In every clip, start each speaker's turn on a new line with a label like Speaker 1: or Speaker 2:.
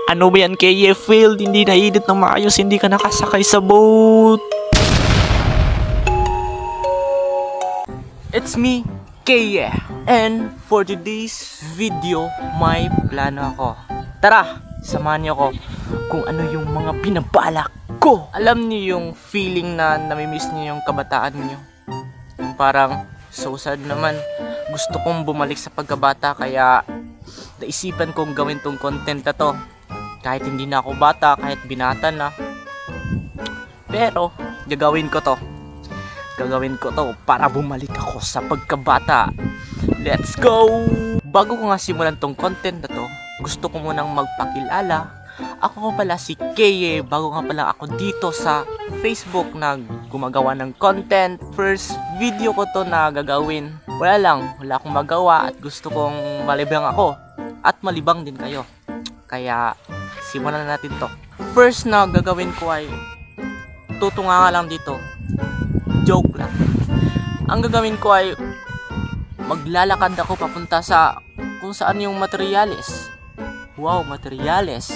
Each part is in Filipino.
Speaker 1: Ano ba yan, Keye? Failed, hindi na-edit ng maayos, hindi ka nakasakay sa boat. It's me, Keye. And for today's video, may plano ako. Tara, samahan niyo ako kung ano yung mga binabalak ko. Alam niyo yung feeling na namimiss niyo yung kabataan niyo. Yung parang, so sad naman. Gusto kong bumalik sa pagkabata, kaya naisipan kong gawin tong content na to. Kahit hindi na ako bata, kahit binata na. Pero, gagawin ko to. Gagawin ko to para bumalik ako sa pagkabata. Let's go! Bago ko nga simulan tong content na to, gusto ko munang magpakilala. Ako pala si Keye. Bago nga pala ako dito sa Facebook na gumagawa ng content. First video ko to na gagawin. Wala akong magawa at gusto kong malibang ako. At malibang din kayo. Kaya, simulan na natin to. First na gagawin ko ay tutunga nga lang dito. Joke lang. Ang gagawin ko ay maglalakad ako papunta sa kung saan yung materyales. Wow, materyales.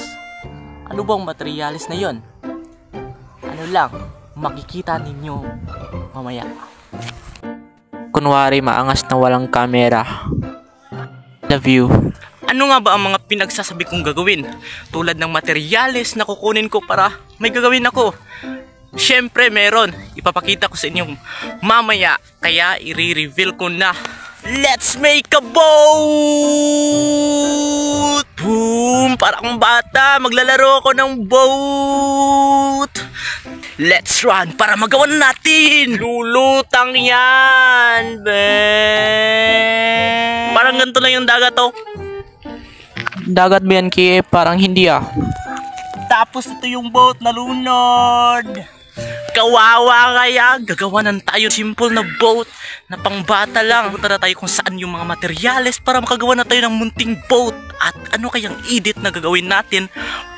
Speaker 1: Ano bang materyales na yon? Ano lang, makikita ninyo mamaya. Kunwari maangas na walang camera. Love you. Ano nga ba ang mga pinagsasabi kong gagawin? Tulad ng materyales na kukunin ko para may gagawin ako. Siyempre meron. Ipapakita ko sa inyo mamaya. Kaya i-reveal ko na. Let's make a boat! Boom! Parang bata. Maglalaro ako ng boat. Let's run para magawa natin. Lulutang yan. Parang ganito lang yung dagat to. Dagat ba yan, Keye? Parang hindi ah. Tapos ito yung boat na lunod. Kawawa kaya. Gagawa na tayo simple na boat na pangbata lang. Punta na tayo kung saan yung mga materyales para makagawa na tayo ng munting boat. At ano kayang edit na gagawin natin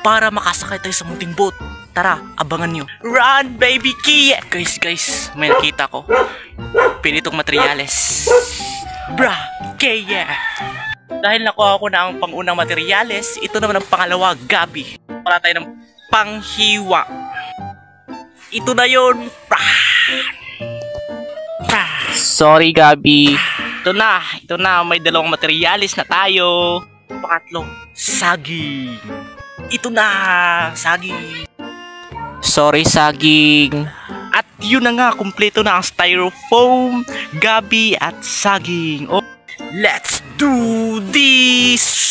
Speaker 1: para makasakay tayo sa munting boat. Tara, abangan nyo. Run, baby Keye! Guys, may nakita ko. Pinitong materyales. Bra, Keye! Dahil nakuha ko na ang pangunang materyales, ito naman ang pangalawa, Gabi. Wala tayo ng panghiwa. Ito na yun. Sorry, Gabi. Ito na. May dalawang materyales na tayo. Pangatlo, saging. Ito na, saging. Sorry, saging. At yun na nga, kumpleto na ang styrofoam, Gabi at saging. Oh, let's do this!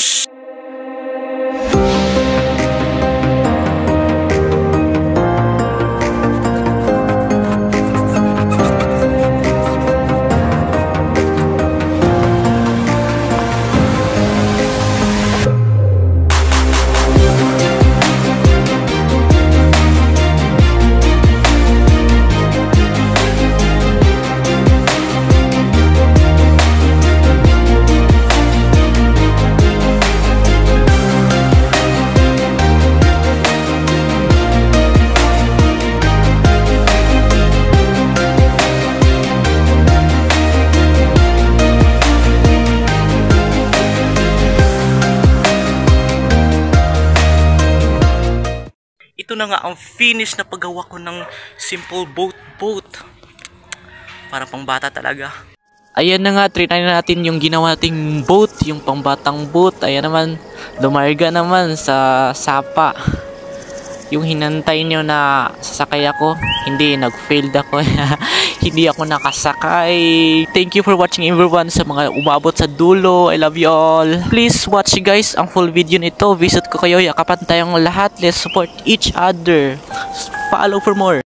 Speaker 1: Ito na nga ang finish na paggawa ko ng simple boat. Para pang bata talaga. Ayan na nga, trinay na natin yung ginawa nating boat, yung pangbatang boat. Ayan naman, lumarga naman sa sapa. Yung hinantay nyo na sasakay ako, hindi, nag-failed ako. Hindi ako nakasakay. Thank you for watching everyone sa mga umabot sa dulo. I love you all. Please watch guys ang full video nito. Visit ko kayo, yakapan tayong lahat. Let's support each other. Follow for more.